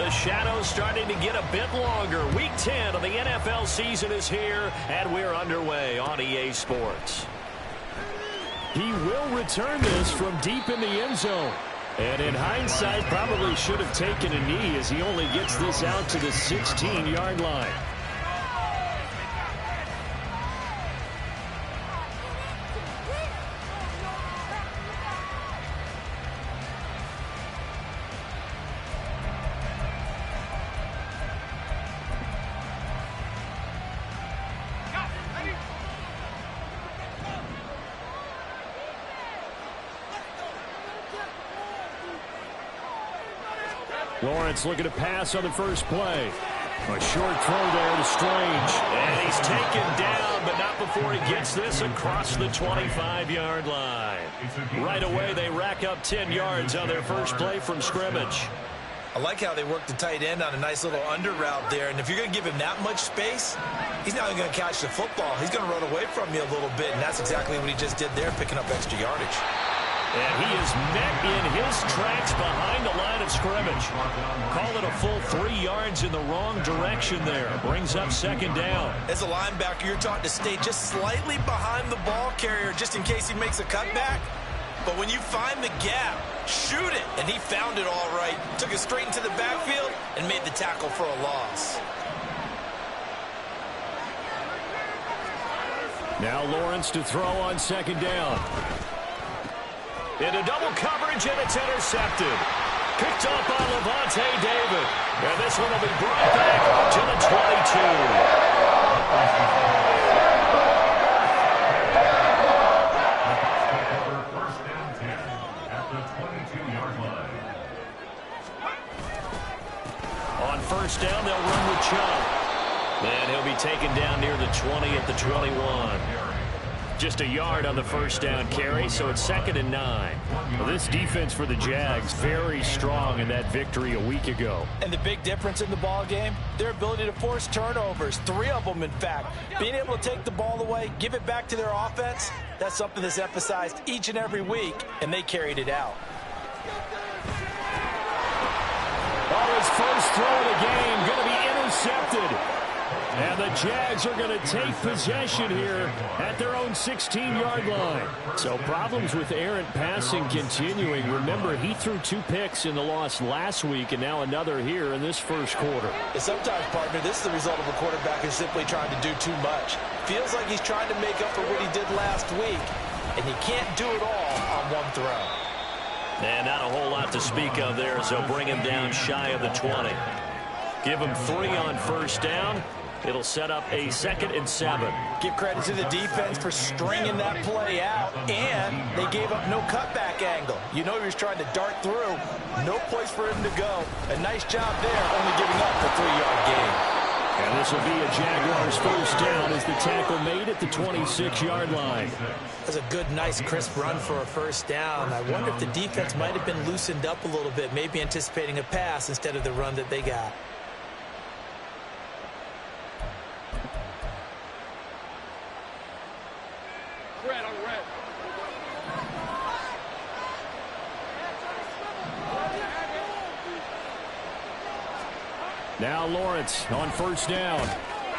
The shadow's starting to get a bit longer. Week 10 of the NFL season is here, and we're underway on EA Sports. He will return this from deep in the end zone. And in hindsight, probably should have taken a knee as he only gets this out to the 16-yard line. Lawrence looking to pass on the first play. A short throw there to Strange. And he's taken down, but not before he gets this across the 25-yard line. Right away, they rack up 10 yards on their first play from scrimmage. I like how they work the tight end on a nice little under route there. And if you're going to give him that much space, he's not going to catch the football. He's going to run away from you a little bit, and that's exactly what he just did there, picking up extra yardage. And he is met in his tracks behind the line of scrimmage. Call it a full 3 yards in the wrong direction there. Brings up second down. As a linebacker, you're taught to stay just slightly behind the ball carrier just in case he makes a cutback. But when you find the gap, shoot it. And he found it all right. Took it straight into the backfield and made the tackle for a loss. Now Lawrence to throw on second down. Into double coverage, and it's intercepted. Picked up by Levante David. And this one will be brought back to the 22. First down 10 at the 22-yard line. On first down, they'll run with Chubb. And he'll be taken down near the 20 at the 21. Just a yard on the first down carry, so it's 2nd and 9. Well, this defense for the Jags, very strong in that victory a week ago. And the big difference in the ball game, their ability to force turnovers, 3 of them in fact. Being able to take the ball away, give it back to their offense, that's something that's emphasized each and every week, and they carried it out. Oh, his first throw of the game going to be intercepted. And the Jags are going to take possession here at their own 16-yard line. So problems with errant passing continuing. Remember, he threw 2 picks in the loss last week and now another here in this first quarter. And sometimes, partner, this is the result of a quarterback who's simply trying to do too much. Feels like he's trying to make up for what he did last week, and he can't do it all on one throw. And not a whole lot to speak of there, so bring him down shy of the 20. Give him 3 on first down. It'll set up a 2nd and 7. Give credit to the defense for stringing that play out, and they gave up no cutback angle. You know he was trying to dart through. No place for him to go. A nice job there, only giving up the 3-yard gain. And this will be a Jaguars first down as the tackle made at the 26-yard line. That's a good, nice, crisp run for a first down. I wonder if the defense might have been loosened up a little bit, maybe anticipating a pass instead of the run that they got. Now Lawrence on first down.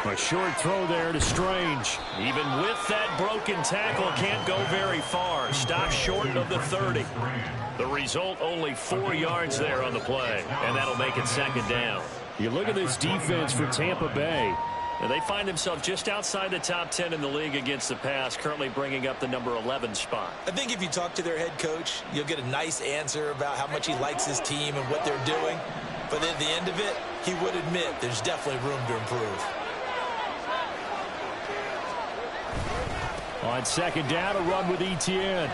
A short throw there to Strange. Even with that broken tackle, can't go very far. Stopped short of the 30. The result, only 4 yards there on the play, and that'll make it 2nd down. You look at this defense for Tampa Bay. And they find themselves just outside the top 10 in the league against the pass, currently bringing up the number 11 spot. I think if you talk to their head coach, you'll get a nice answer about how much he likes his team and what they're doing. But at the end of it, he would admit there's definitely room to improve. On second down, a run with Etienne.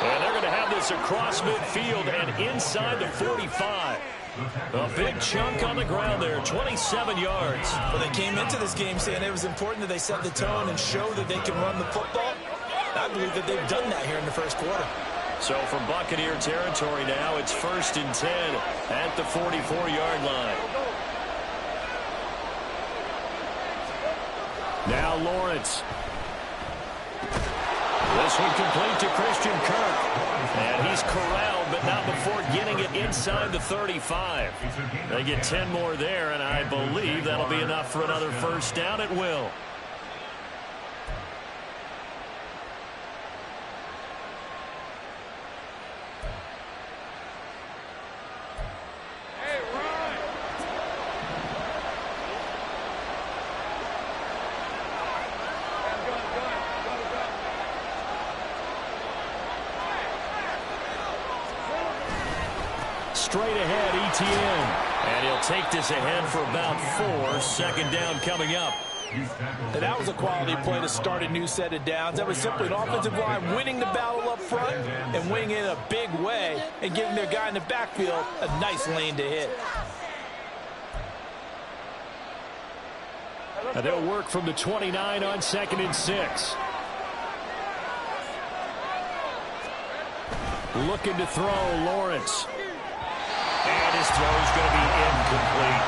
And they're going to have this across midfield and inside the 45. A big chunk on the ground there, 27 yards. Well, they came into this game saying it was important that they set the tone and show that they can run the football. I believe that they've done that here in the first quarter. So from Buccaneer territory now, it's 1st and 10 at the 44-yard line. Now Lawrence. This one complete to Christian Kirk. And he's corralled, but not before getting it inside the 35. They get 10 more there, and I believe that'll be enough for another first down at will. Straight ahead, ETN. And he'll take this ahead for about 4. Second down coming up. And that was a quality play to start a new set of downs. That was simply an offensive line winning the battle up front and winning it in a big way and giving their guy in the backfield a nice lane to hit. And they'll work from the 29 on 2nd and 6. Looking to throw, Lawrence. And his throw's going to be incomplete.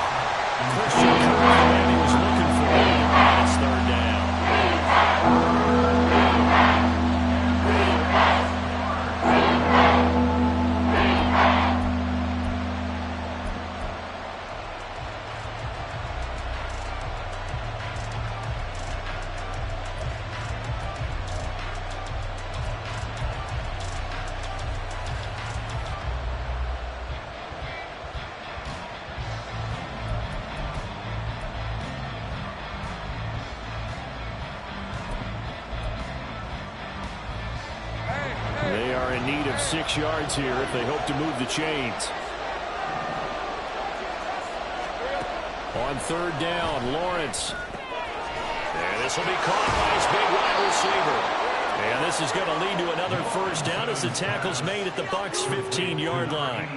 Christian Kirk, he was looking for it. And it's 3rd down. They are in need of 6 yards here if they hope to move the chains. On 3rd down, Lawrence. And this will be caught by his big wide receiver. And this is going to lead to another first down as the tackle's made at the Bucs' 15-yard line.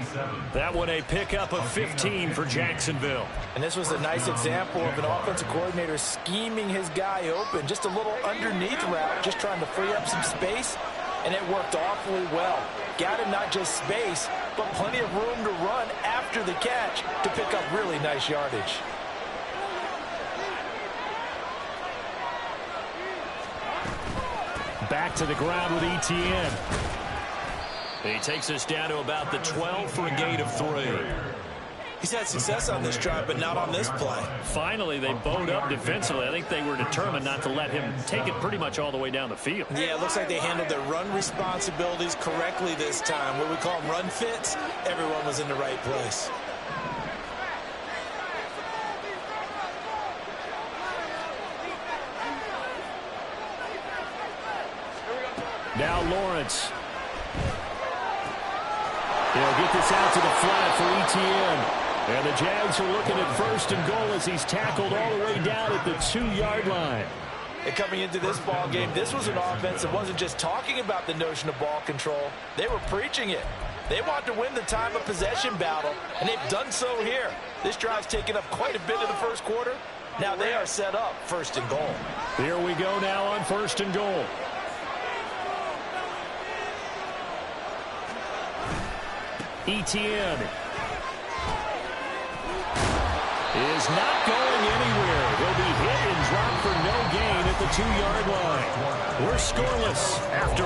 That one a pickup of 15 for Jacksonville. And this was a nice example of an offensive coordinator scheming his guy open. Just a little underneath route, just trying to free up some space. And it worked awfully well. Got him not just space, but plenty of room to run after the catch to pick up really nice yardage. Back to the ground with ETN. He takes us down to about the 12 for a gain of 3. He's had success on this drive, but not on this play. Finally, they bowed up defensively. I think they were determined not to let him take it pretty much all the way down the field. Yeah, it looks like they handled their run responsibilities correctly this time. What we call them run fits, everyone was in the right place. Now Lawrence. He'll get this out to the flat for ETN. And the Jags are looking at 1st and goal as he's tackled all the way down at the 2-yard line. And coming into this ball game, this was an offense that wasn't just talking about the notion of ball control. They were preaching it. They want to win the time of possession battle, and they've done so here. This drive's taken up quite a bit of the first quarter. Now they are set up 1st and goal. Here we go now on 1st and goal. ETN is not going anywhere. He'll be hit and dropped for no gain at the 2-yard line. We're scoreless after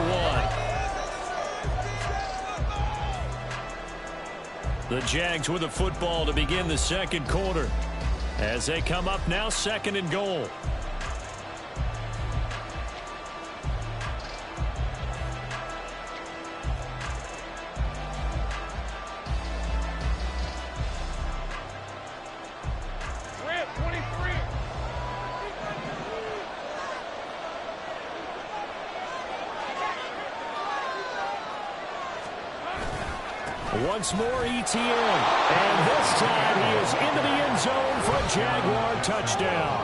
1. The Jags with the football to begin the 2nd quarter as they come up now 2nd and goal. Once more, ETN. And this time he is into the end zone for a Jaguar touchdown.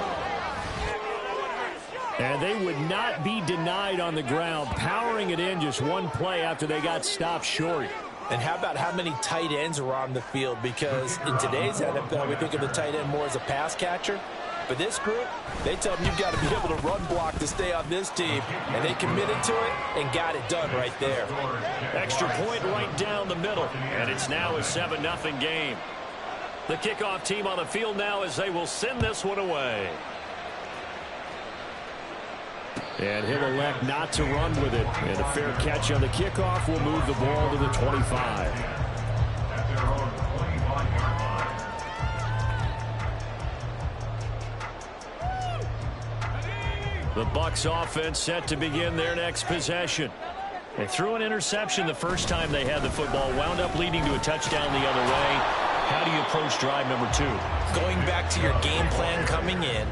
And they would not be denied on the ground, powering it in just one play after they got stopped short. And how about how many tight ends are on the field? Because in today's NFL, we think of the tight end more as a pass catcher. But this group, they tell them you've got to be able to run block to stay on this team. And they committed to it and got it done right there. Extra point right down the middle. And it's now a 7-0 game. The kickoff team on the field now as they will send this one away. And he'll elect not to run with it. And a fair catch on the kickoff will move the ball to the 25. The Bucs offense set to begin their next possession. They threw an interception the first time they had the football, wound up leading to a touchdown the other way. How do you approach drive number 2? Going back to your game plan coming in,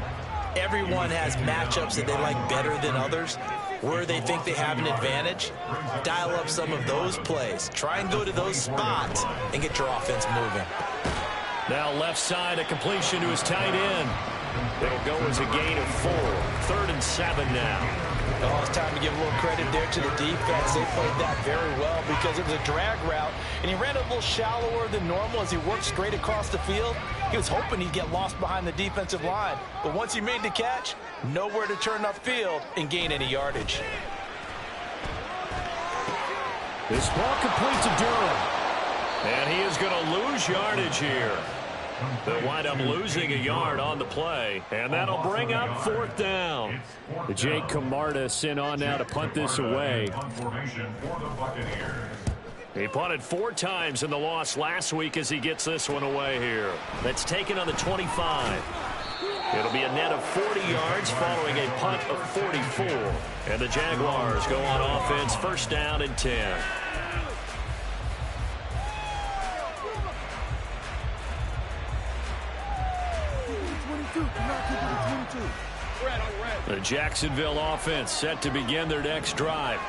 everyone has matchups that they like better than others. Where they think they have an advantage, dial up some of those plays. Try and go to those spots and get your offense moving. Now left side, a completion to his tight end. It'll go as a gain of 4. 3rd and 7 now. Oh, it's time to give a little credit there to the defense. They played that very well because it was a drag route, and he ran a little shallower than normal as he worked straight across the field. He was hoping he'd get lost behind the defensive line, but once he made the catch, nowhere to turn upfield and gain any yardage. This ball complete to Durham. And he is going to lose yardage here. They'll wind up losing a yard on the play, and that'll bring up 4th down. The Jake Camarda sent on now to punt this away. He punted 4 times in the loss last week as he gets this one away here. That's taken on the 25. It'll be a net of 40 yards following a punt of 44. And the Jaguars go on offense, 1st down and 10. The Jacksonville offense set to begin their next drive.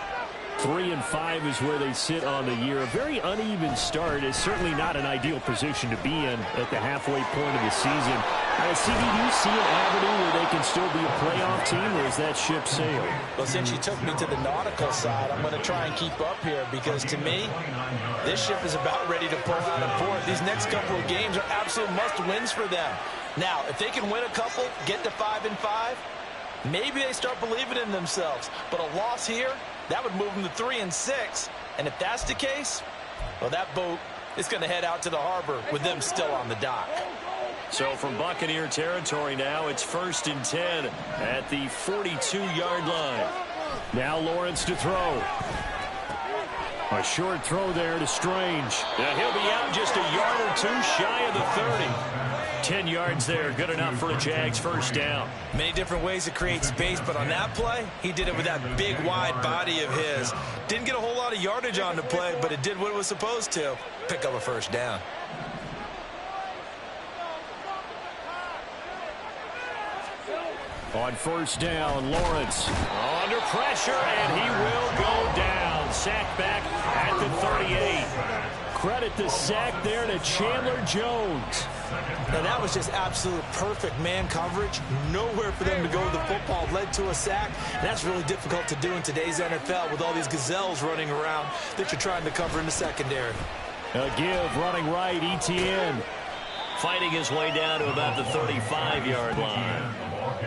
3-5 is where they sit on the year. A very uneven start is certainly not an ideal position to be in at the halfway point of the season. CD, do you see an avenue where they can still be a playoff team, or is that ship sailed? Well, since you took me to the nautical side, I'm going to try and keep up here because, to me, this ship is about ready to pull out of port. These next couple of games are absolute must-wins for them. Now, if they can win a couple, get to 5-5, maybe they start believing in themselves. But a loss here, that would move them to 3-6. And if that's the case, well, that boat is going to head out to the harbor with them still on the dock. So from Buccaneer territory now, it's 1st and 10 at the 42-yard line. Now Lawrence to throw. A short throw there to Strange. Now he'll be out just a yard or 2 shy of the 30. 10 yards there, good enough for a Jags 1st down. Many different ways to create space, but on that play, he did it with that big, wide body of his. Didn't get a whole lot of yardage on the play, but it did what it was supposed to. Pick up a 1st down. On 1st down, Lawrence. Under pressure, and he will go down. Sacked back at the 38. Credit the sack there to Chandler Jones. Now, that was just absolute perfect man coverage. Nowhere for them to go with the football. Led to a sack. And that's really difficult to do in today's NFL with all these gazelles running around that you're trying to cover in the secondary. A give running right, Etienne. Fighting his way down to about the 35-yard line.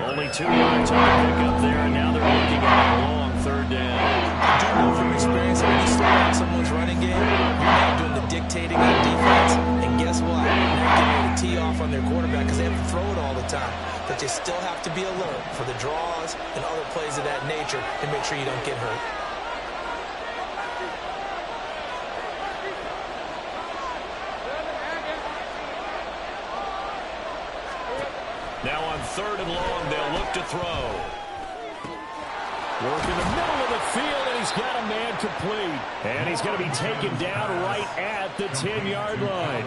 Only 2 yards on the pickup there, and now they're looking at a long 3rd down. I do know from experience that when you start out someone's running game, you're now doing the dictating on defense. And guess what? They're getting ready to tee off on their quarterback because they have to throw it all the time. But you still have to be alert for the draws and other plays of that nature and make sure you don't get hurt. Now on 3rd and long, they'll look to throw. Work in the middle of the field, and he's got a man complete. And he's going to be taken down right at the 10-yard line.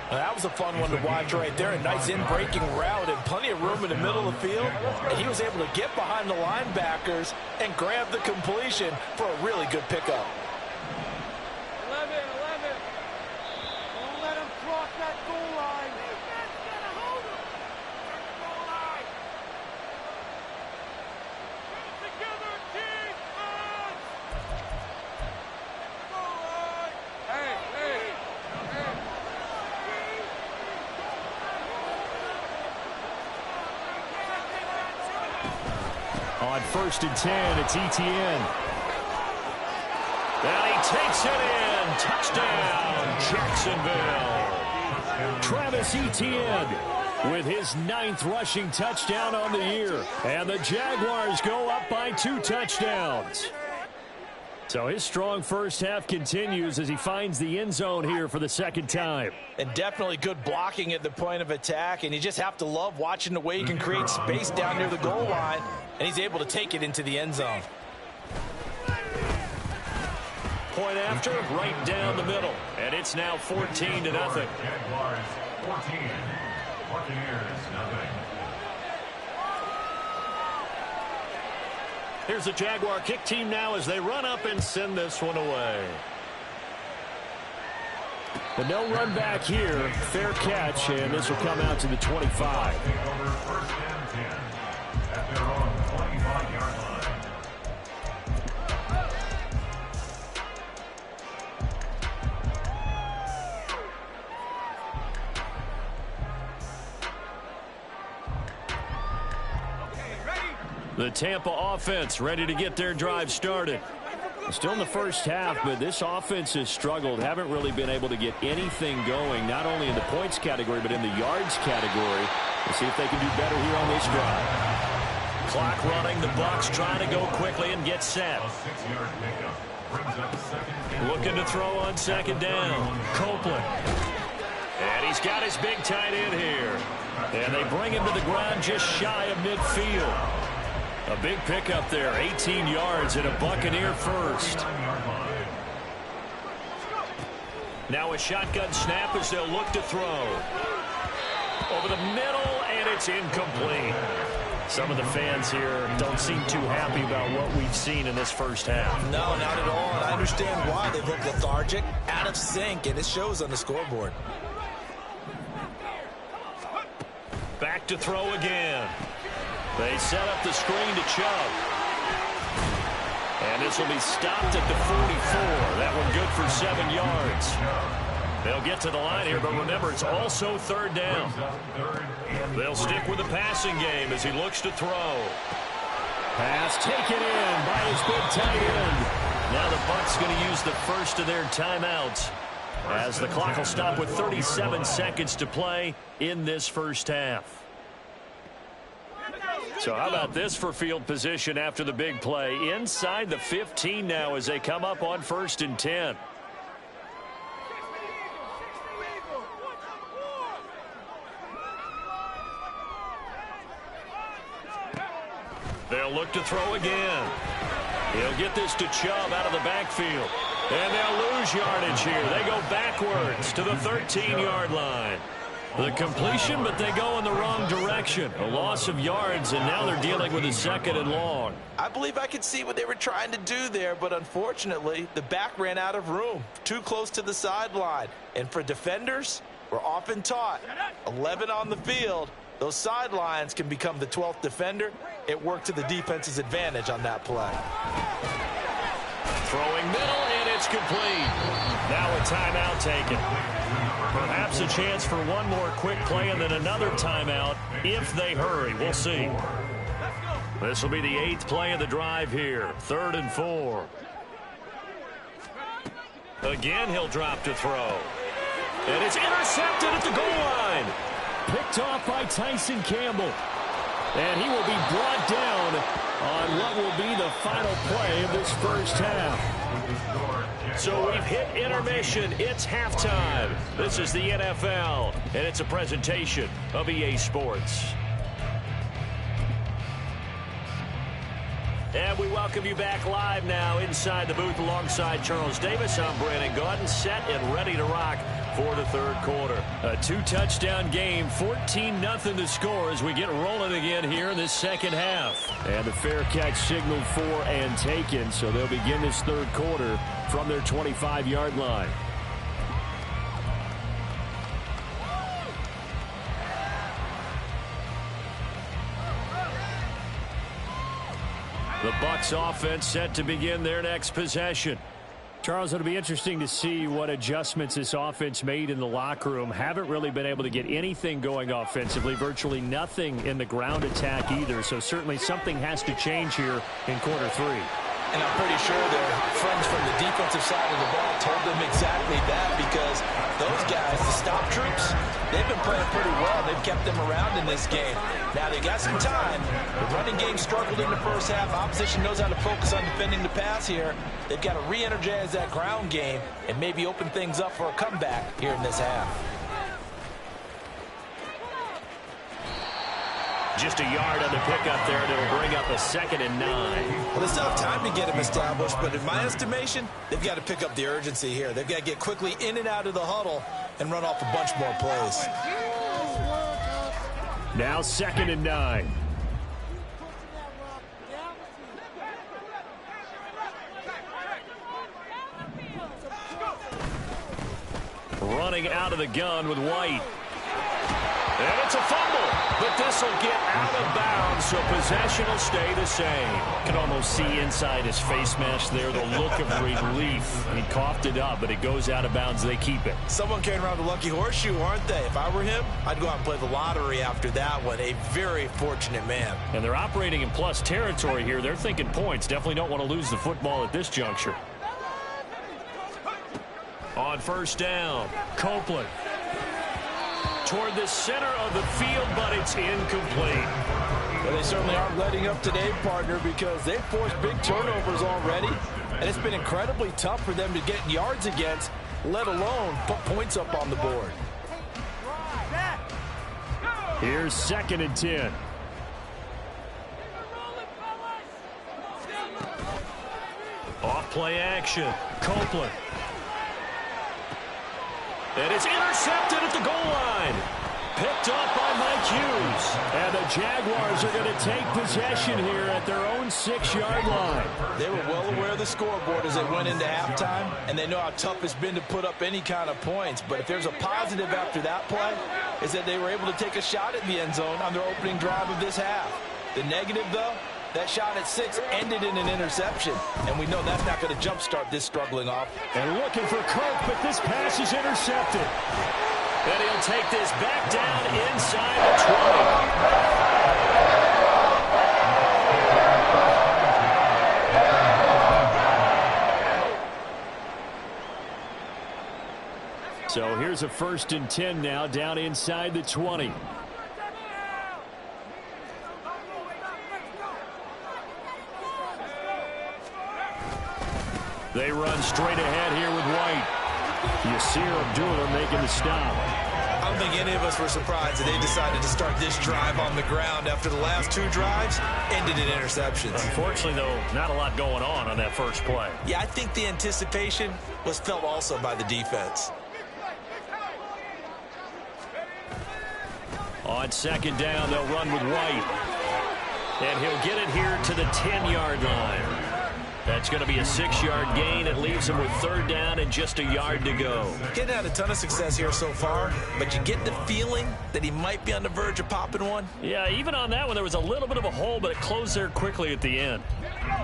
Well, that was a fun one to watch right there. A nice in-breaking route and plenty of room in the middle of the field. And he was able to get behind the linebackers and grab the completion for a really good pickup. 11. Don't let him cross that goal line. Defense, get a hold of him. Goal line. Together, defense. Goal line. Hey. On 1st and 10, it's Etienne. And he takes it in. Touchdown, Jacksonville. Travis Etienne. with his 9th rushing touchdown on the year. And the Jaguars go up by 2 touchdowns. So his strong first half continues as he finds the end zone here for the second time. And definitely good blocking at the point of attack. And you just have to love watching the way he can create space down near the goal line. And he's able to take it into the end zone. Point after, right down the middle. And it's now 14-0. Jaguars 14, Buccaneers nothing. Here's the Jaguar kick team now as they run up and send this one away. But no run back here. Fair catch, and this will come out to the 25. Take over first and 10 at their own 25-yard line. The Tampa offense ready to get their drive started. Still in the first half, but this offense has struggled. Haven't really been able to get anything going, not only in the points category, but in the yards category. We'll see if they can do better here on this drive. Clock running. The Bucs trying to go quickly and get set. A 6-yard pickup brings up second and Looking to throw on second down. Copeland. And he's got his big tight end here. And they bring him to the ground just shy of midfield. A big pickup there, 18 yards and a Buccaneer first. Now a shotgun snap as they'll look to throw. Over the middle, and it's incomplete. Some of the fans here don't seem too happy about what we've seen in this first half. No, not at all. And I understand why. They look lethargic, out of sync, and it shows on the scoreboard. Back to throw again. They set up the screen to Chubb. And this will be stopped at the 44. That one good for 7 yards. They'll get to the line here, but remember, it's also third down. They'll stick with the passing game as he looks to throw. Pass taken in by his big tight end. Now the Bucs going to use the first of their timeouts as the clock will stop with 37 seconds to play in this first half. So how about this for field position after the big play? Inside the 15 now as they come up on 1st and 10. They'll look to throw again. He'll get this to Chubb out of the backfield. And they'll lose yardage here. They go backwards to the 13-yard line. The completion, but they go in the wrong direction. A loss of yards, and now they're dealing with a 2nd and long. I believe I could see what they were trying to do there, but unfortunately, the back ran out of room. Too close to the sideline. And for defenders, we're often taught, 11 on the field, those sidelines can become the 12th defender. It worked to the defense's advantage on that play. Throwing middle, and it's complete. Now a timeout taken. Perhaps a chance for one more quick play and then another timeout if they hurry. We'll see. This will be the 8th play of the drive here. 3rd and 4. Again, he'll drop to throw. And it's intercepted at the goal line. Picked off by Tyson Campbell. And he will be brought down on what will be the final play of this first half. So we've hit intermission. It's halftime. This is the NFL, and it's a presentation of EA Sports. And we welcome you back live now inside the booth alongside Charles Davis. I'm Brandon Gaudin, set and ready to rock for the 3rd quarter. A 2-touchdown game, 14-0 to score as we get rolling again here in this second half. And the fair catch signaled for and taken, so they'll begin this 3rd quarter from their 25-yard line. The Bucs offense set to begin their next possession. Charles, it'll be interesting to see what adjustments this offense made in the locker room. Haven't really been able to get anything going offensively, virtually nothing in the ground attack either. So certainly something has to change here in quarter 3. And I'm pretty sure their friends from the defensive side of the ball told them exactly that, because those guys, the stop troops, they've been playing pretty well. They've kept them around in this game. Now, they got some time. The running game struggled in the first half. Opposition knows how to focus on defending the pass here. They've got to re-energize that ground game and maybe open things up for a comeback here in this half. Just a yard on the pickup there, and it'll bring up a 2nd and 9. Well, they still have time to get them established, but in my estimation, they've got to pick up the urgency here. They've got to get quickly in and out of the huddle and run off a bunch more plays. Now 2nd and 9. Running out of the gun with White. And it's a fumble, but this will get out of bounds, so possession will stay the same. You can almost see inside his face mask there the look of relief. He coughed it up, but it goes out of bounds. They keep it. Someone carrying around a lucky horseshoe, aren't they? If I were him, I'd go out and play the lottery after that one. A very fortunate man. And they're operating in plus territory here. They're thinking points. Definitely don't want to lose the football at this juncture. On 1st down, Copeland. Toward the center of the field, but it's incomplete. Well, they certainly aren't letting up today, partner, because they've forced big turnovers already, and it's been incredibly tough for them to get yards against, let alone put points up on the board. Here's 2nd and 10. Off play action, Copeland. And it's intercepted at the goal line. Picked up by Mike Hughes. And the Jaguars are going to take possession here at their own 6-yard line. They were well aware of the scoreboard as they went into halftime, and they know how tough it's been to put up any kind of points. But if there's a positive after that play, is that they were able to take a shot at the end zone on their opening drive of this half. The negative, though, that shot at 6 ended in an interception, and we know that's not going to jumpstart this struggling off. And looking for Kirk, but this pass is intercepted. And he'll take this back down inside the 20. So here's a 1st and 10 now, down inside the 20. They run straight ahead here with White. Yasir Abdullah making the stop. I don't think any of us were surprised that they decided to start this drive on the ground after the last 2 drives ended in interceptions. Unfortunately, though, not a lot going on that first play. Yeah, I think the anticipation was felt also by the defense. On 2nd down, they'll run with White. And he'll get it here to the 10-yard line. That's going to be a 6-yard gain. It leaves him with 3rd down and just a yard to go. Getting had a ton of success here so far, but you get the feeling that he might be on the verge of popping one. Yeah, even on that one, there was a little bit of a hole, but it closed there quickly at the end.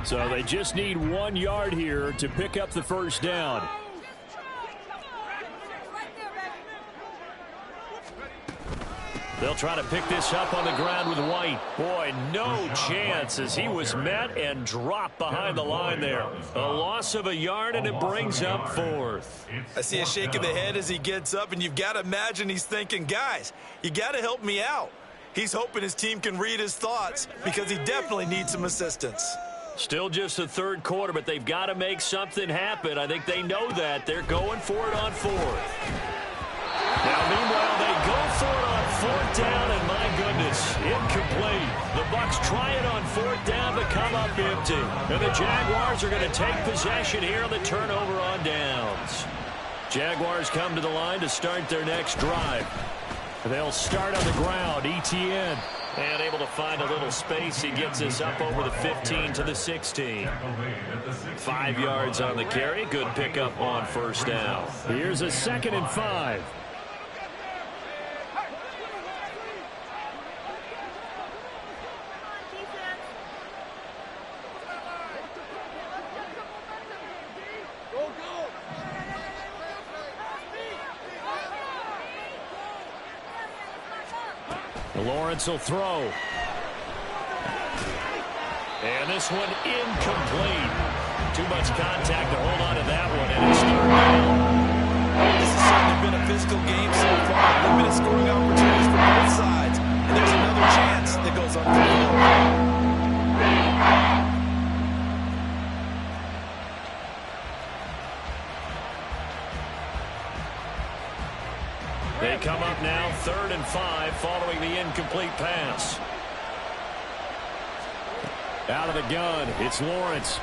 So they just need 1 yard here to pick up the 1st down. They'll try to pick this up on the ground with White. Boy, no chance as he was met and dropped behind the line there. A loss of a yard, and it brings up 4th. I see a shake of the head as he gets up, and you've got to imagine he's thinking, guys, you got to help me out. He's hoping his team can read his thoughts because he definitely needs some assistance. Still just the 3rd quarter, but they've got to make something happen. I think they know that. They're going for it on 4th. Now, meanwhile, they go for it on 4th down, and my goodness, incomplete. The Bucs try it on 4th down, but come up empty. And the Jaguars are going to take possession here on the turnover on downs. Jaguars come to the line to start their next drive. They'll start on the ground. Etienne. And able to find a little space. He gets us up over the 15 to the 16. 5 yards on the carry. Good pickup on 1st down. Here's a 2nd and 5. Lawrence will throw. And this one incomplete. Too much contact to hold on to that one, and it's third down. This has certainly been a physical game so far. Limited scoring opportunities for both sides. And there's another chance that goes up the field. They come up now 3rd and 5 following the incomplete pass. Out of the gun, it's Lawrence.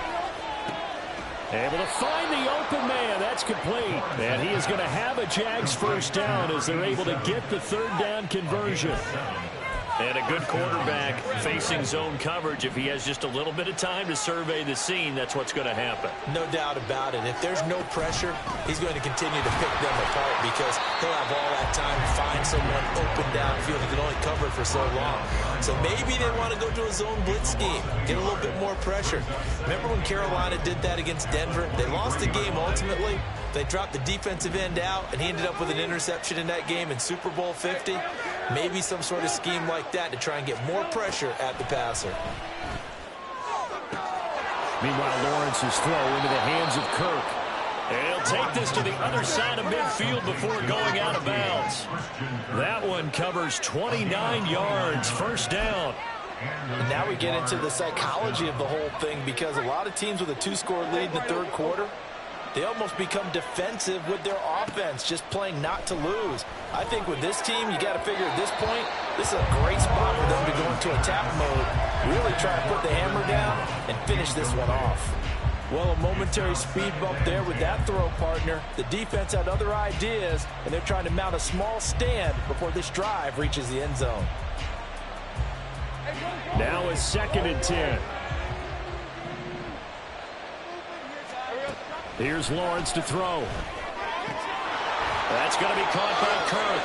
Able to find the open man. That's complete. And he is going to have a Jags first down as they're able to get the 3rd down conversion. And a good quarterback facing zone coverage. If he has just a little bit of time to survey the scene, that's what's going to happen. No doubt about it. If there's no pressure, he's going to continue to pick them apart because he'll have all that time to find someone open downfield. He can only cover for so long. So maybe they want to go to a zone blitz scheme, get a little bit more pressure. Remember when Carolina did that against Denver? They lost the game ultimately. They dropped the defensive end out, and he ended up with an interception in that game in Super Bowl 50. Maybe some sort of scheme like that to try and get more pressure at the passer. Meanwhile, Lawrence's throw into the hands of Kirk. And he'll take this to the other side of midfield before going out of bounds. That one covers 29 yards, first down. And now we get into the psychology of the whole thing because a lot of teams with a 2-score lead in the 3rd quarter, they almost become defensive with their offense, just playing not to lose. I think with this team, you got to figure at this point, this is a great spot for them to go into attack mode, really try to put the hammer down and finish this one off. Well, a momentary speed bump there with that throw, partner. The defense had other ideas, and they're trying to mount a small stand before this drive reaches the end zone. Now it's 2nd and 10. Here's Lawrence to throw. That's going to be caught by Kirk.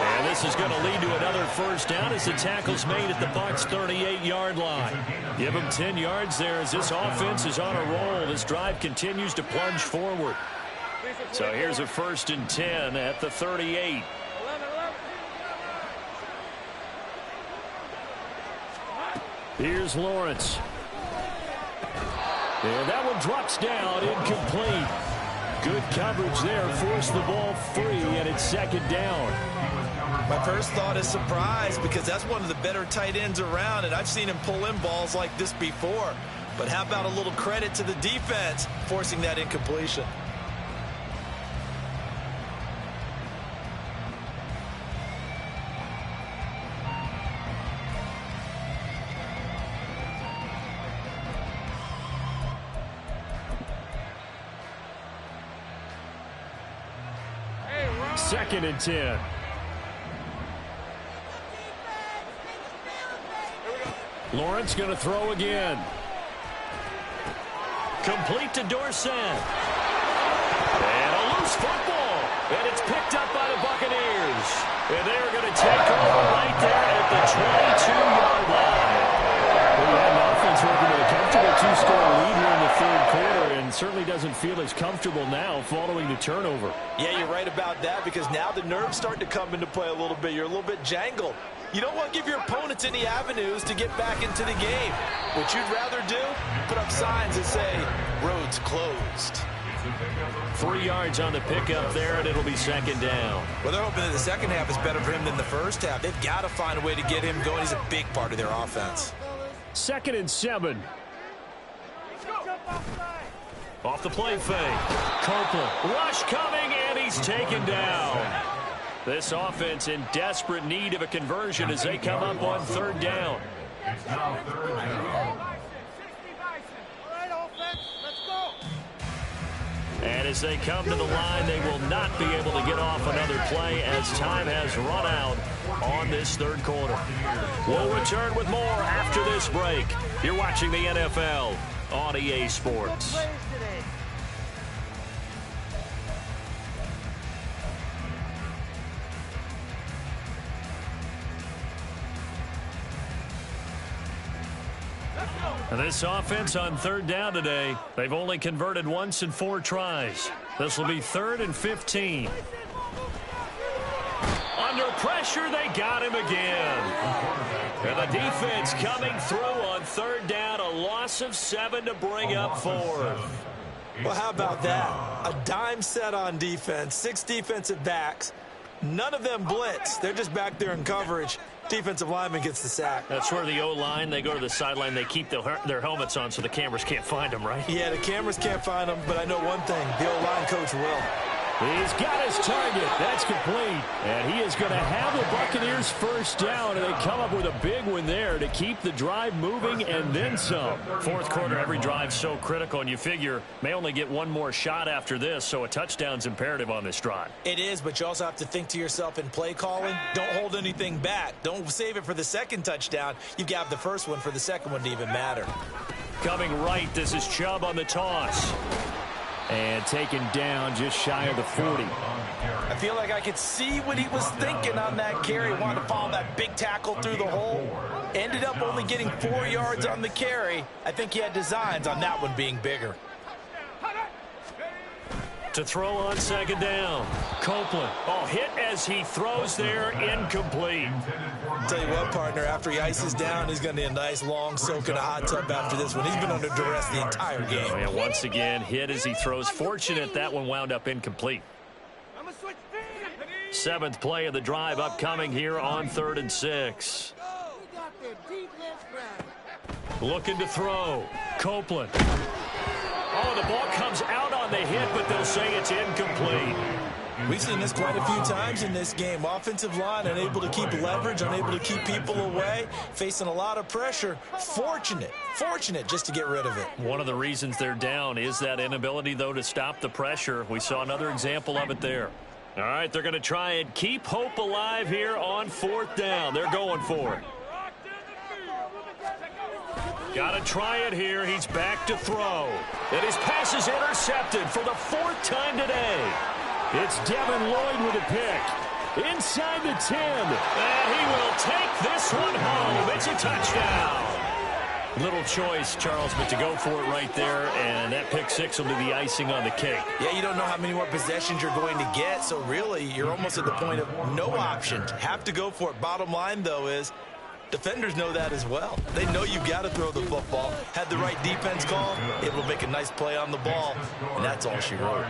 And this is going to lead to another first down as the tackle's made at the Bucs' 38-yard line. Give them 10 yards there as this offense is on a roll. This drive continues to plunge forward. So here's a 1st and 10 at the 38. Here's Lawrence. And that one drops down, incomplete. Good coverage there, forced the ball free, and it's 2nd down. My first thought is surprise because that's one of the better tight ends around, and I've seen him pull in balls like this before. But how about a little credit to the defense forcing that incompletion? Second and 10. Lawrence going to throw again. Complete to Dorsett. And a loose football. And it's picked up by the Buccaneers. And they're going to take over right there at the 22-yard line. Well, you had an offense working with a comfortable 2-score lead here in the 3rd quarter, and certainly doesn't feel as comfortable now following the turnover. Yeah, you're right about that because now the nerves start to come into play a little bit. You're a little bit jangled. You don't want to give your opponents any avenues to get back into the game. What you'd rather do, put up signs that say, roads closed. 3 yards on the pickup there, and it'll be 2nd down. Well, they're hoping that the second half is better for him than the first half. They've got to find a way to get him going. He's a big part of their offense. 2nd and 7. Off the play fake. Copeland. Rush coming, and he's taken down. This offense in desperate need of a conversion as they come up on 3rd down. It's now 3rd down. And as they come to the line, they will not be able to get off another play as time has run out on this 3rd quarter. We'll return with more after this break. You're watching the NFL on EA Sports. And this offense on 3rd down today, they've only converted once in 4 tries. This will be 3rd and 15. Under pressure, they got him again. And the defense coming through on 3rd down a loss of 7 to bring up 4th. Well, how about that? A dime set on defense, 6 defensive backs. None of them blitz. They're just back there in coverage. Defensive lineman gets the sack. That's where the O-line, they go to the sideline, they keep their helmets on so the cameras can't find them, right? Yeah, the cameras can't find them, but I know one thing. The O-line coach will. He's got his target. That's complete. And he is going to have the Buccaneers first down, and they come up with a big one there to keep the drive moving and then some. Fourth quarter, every drive's so critical, and you figure may only get one more shot after this, so a touchdown's imperative on this drive. It is, but you also have to think to yourself in play calling, don't hold anything back. Don't save it for the second touchdown. You've got the first one for the second one to even matter. Coming right, this is Chubb on the toss. And taken down just shy of the 40. I feel like I could see what he was thinking on that carry. Wanted to follow that big tackle through the hole. Ended up only getting 4 yards on the carry. I think he had designs on that one being bigger. To throw on second down. Copeland. Oh, hit as he throws there, incomplete. Tell you what, partner, after he ices down, he's going to need a nice long soak in a hot tub after this one. He's been under duress the entire game. And once again, hit as he throws. Fortunate that one wound up incomplete. 7th play of the drive upcoming here on 3rd and 6. Looking to throw. Copeland. Oh, the ball comes out on the hit, but they'll say it's incomplete. We've seen this quite a few times in this game. Offensive line unable to keep leverage, unable to keep people away, facing a lot of pressure. Fortunate just to get rid of it. One of the reasons they're down is that inability, though, to stop the pressure. We saw another example of it there. All right, they're going to try and keep hope alive here on 4th down. They're going for it. Got to try it here. He's back to throw. And his pass is intercepted for the 4th time today. It's Devin Lloyd with a pick. Inside the 10. And he will take this one home. It's a touchdown. Little choice, Charles, but to go for it right there, and that pick 6 will be the icing on the cake. Yeah, you don't know how many more possessions you're going to get, so really you're almost at the point of no option. Have to go for it. Bottom line, though, is defenders know that as well. They know you've got to throw the football. Had the right defense call, able to make a nice play on the ball, and that's all she wrote.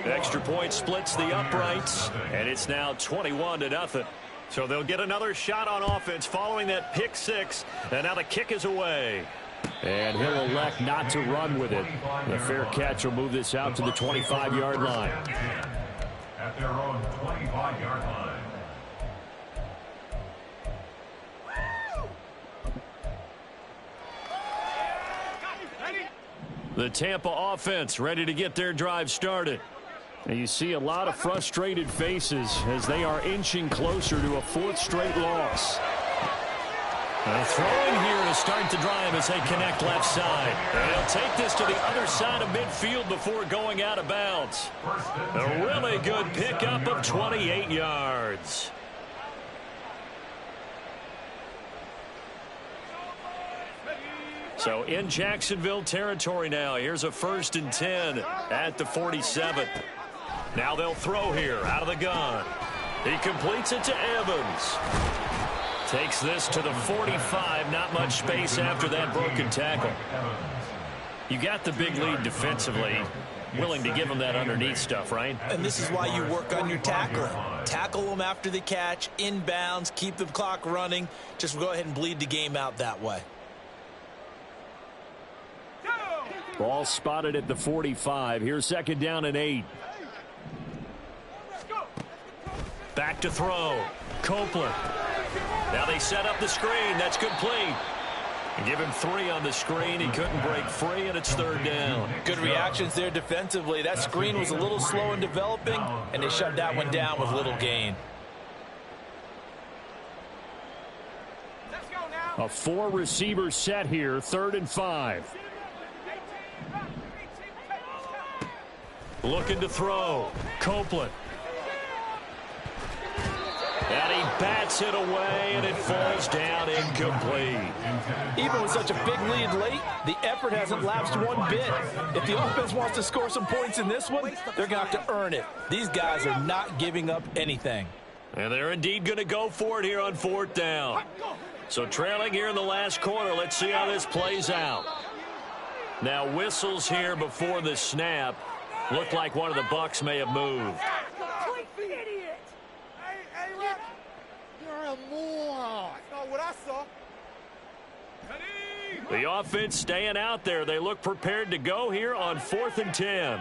Extra point splits the uprights, and it's now 21-0. So they'll get another shot on offense following that pick 6, and now the kick is away. And he'll elect not to run with it. The fair catch will move this out to the 25-yard line. At their own 25-yard line. The Tampa offense ready to get their drive started. And you see a lot of frustrated faces as they are inching closer to a 4th straight loss. Throwing here to start the drive as they connect left side. And they'll take this to the other side of midfield before going out of bounds. A really good pickup of 28 yards. So in Jacksonville territory now. Here's a 1st and 10 at the 47. Now they'll throw here out of the gun. He completes it to Evans. Takes this to the 45. Not much space after that broken tackle. You got the big lead defensively. Willing to give them that underneath stuff, right? And this is why you work on your tackling. Tackle them after the catch, inbounds, keep the clock running. Just go ahead and bleed the game out that way. Ball spotted at the 45. Here's 2nd down and 8. Back to throw. Copeland. Now they set up the screen. That's complete. And give him 3 on the screen. He couldn't break free, and it's 3rd down. Good reactions there defensively. That screen was a little slow in developing, and they shut that one down with little gain. A 4-receiver set here, 3rd and 5. Looking to throw. Copeland. And he bats it away, and it falls down incomplete. Even with such a big lead late, the effort hasn't lapsed one bit. If the offense wants to score some points in this one, they're going to have to earn it. These guys are not giving up anything. And they're indeed going to go for it here on 4th down. So trailing here in the last quarter. Let's see how this plays out. Now whistles here before the snap. Looked like one of the Bucs may have moved. Idiot! Hey, Rex! You're a moron! That's not what I saw. The offense staying out there. They look prepared to go here on 4th and 10.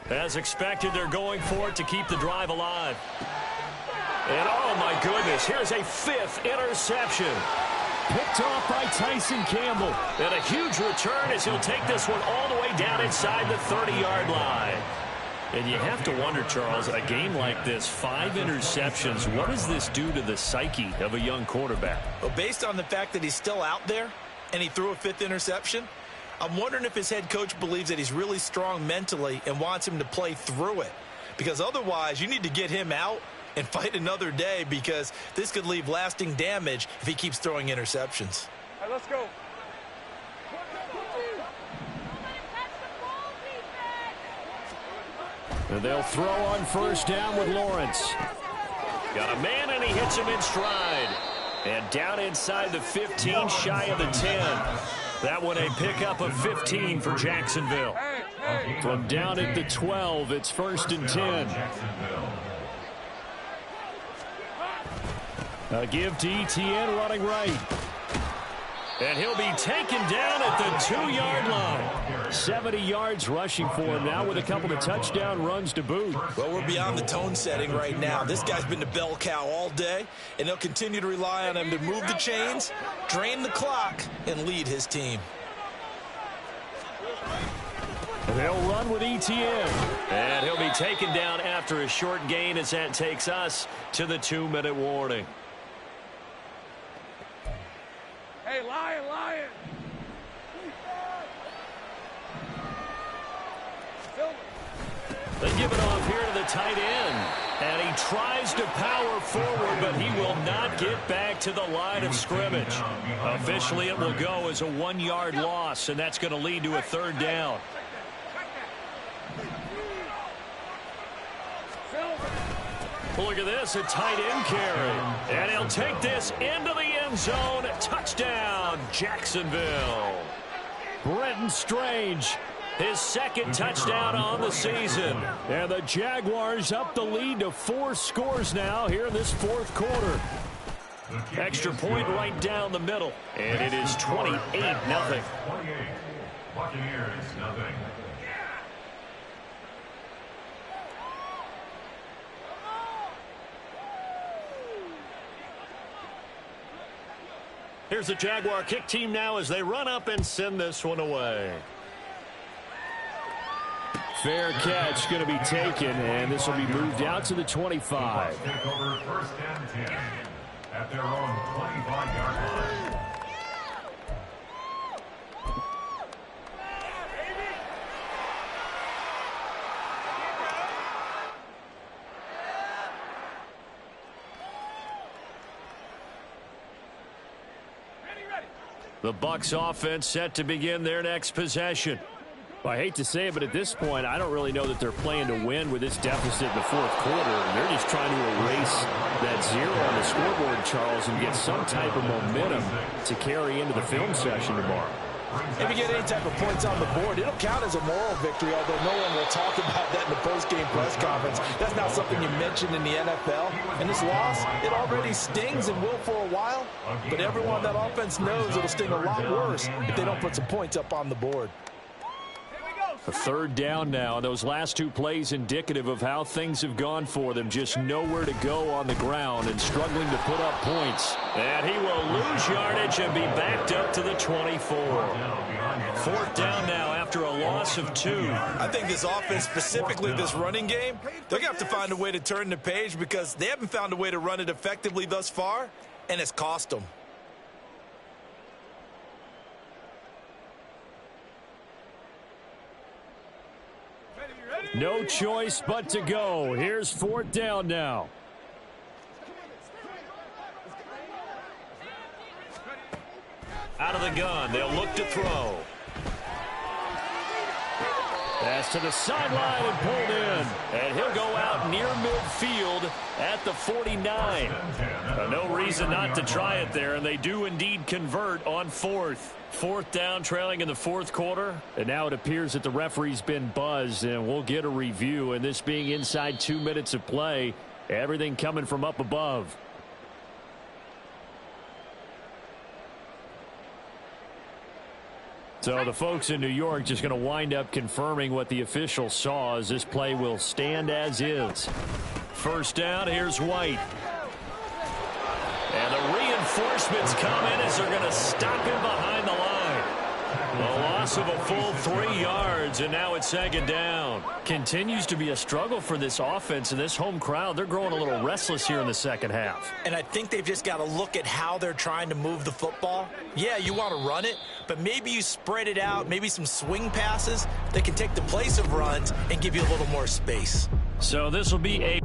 As expected, they're going for it to keep the drive alive. And oh my goodness, here's a 5th interception. Picked off by Tyson Campbell. And a huge return as he'll take this one all the way down inside the 30-yard line. And you have to wonder, Charles, a game like this, 5 interceptions, what does this do to the psyche of a young quarterback? Well, based on the fact that he's still out there and he threw a 5th interception, I'm wondering if his head coach believes that he's really strong mentally and wants him to play through it. Because otherwise, you need to get him out and fight another day, because this could leave lasting damage if he keeps throwing interceptions. All right, let's go. And they'll throw on 1st down with Lawrence. Got a man, and he hits him in stride. And down inside the 15, shy of the 10. That one a pickup of 15 for Jacksonville. From down at the 12, it's 1st and 10. A give to Etienne running right. And he'll be taken down at the 2-yard line. 70 yards rushing for him now with a couple of touchdown runs to boot. Well, we're beyond the tone setting right now. This guy's been the bell cow all day, and they'll continue to rely on him to move the chains, drain the clock, and lead his team. They'll run with Etienne. And he'll be taken down after a short gain as that takes us to the 2-minute warning. Hey, Lion! They give it off here to the tight end. And he tries to power forward, but he will not get back to the line of scrimmage. Officially, it will go as a 1-yard loss, and that's going to lead to a 3rd down. Look at this, a tight end carry. And he'll take this into the end zone. Touchdown, Jacksonville. Brenton Strange, his 2nd touchdown on the season. And the Jaguars up the lead to 4 scores now here in this 4th quarter. Extra point right down the middle. And it is 28-0. 28. Buccaneers, nothing. Here's the Jaguar kick team now as they run up and send this one away. Fair catch going to be taken, and this will be moved out to the 25. Take over 1st and 10 at their own 25-yard line. The Bucs offense set to begin their next possession. Well, I hate to say it, but at this point, I don't really know that they're playing to win with this deficit in the 4th quarter. They're just trying to erase that 0 on the scoreboard, Charles, and get some type of momentum to carry into the film session tomorrow. If you get any type of points on the board, it'll count as a moral victory, although no one will talk about that in the post-game press conference. That's not something you mention in the NFL. And this loss, it already stings and will for a while, but everyone on that offense knows it'll sting a lot worse if they don't put some points up on the board. A 3rd down now. Those last 2 plays indicative of how things have gone for them. Just nowhere to go on the ground and struggling to put up points. And he will lose yardage and be backed up to the 24. 4th down now after a loss of 2. I think this offense, specifically this running game, they're going to have to find a way to turn the page because they haven't found a way to run it effectively thus far, and it's cost them. No choice but to go. Here's 4th down now. the gun. They'll look to throw. Pass to the sideline and pulled in. And he'll go out near midfield at the 49. No reason not to try it there, and they do indeed convert on fourth. Fourth down, trailing in the fourth quarter. And now it appears that the referee's been buzzed, and we'll get a review. And this being inside 2 minutes of play, everything coming from up above. So the folks in New York just going to wind up confirming what the official saw, as this play will stand as is. First down, here's White. And the reinforcements come in as they're going to stop him behind the line. A loss of a full 3 yards, and now it's second down. Continues to be a struggle for this offense, and this home crowd, they're growing a little restless here in the second half. And I think they've just got to look at how they're trying to move the football. Yeah, you want to run it, but maybe you spread it out, maybe some swing passes that can take the place of runs and give you a little more space. So this will be a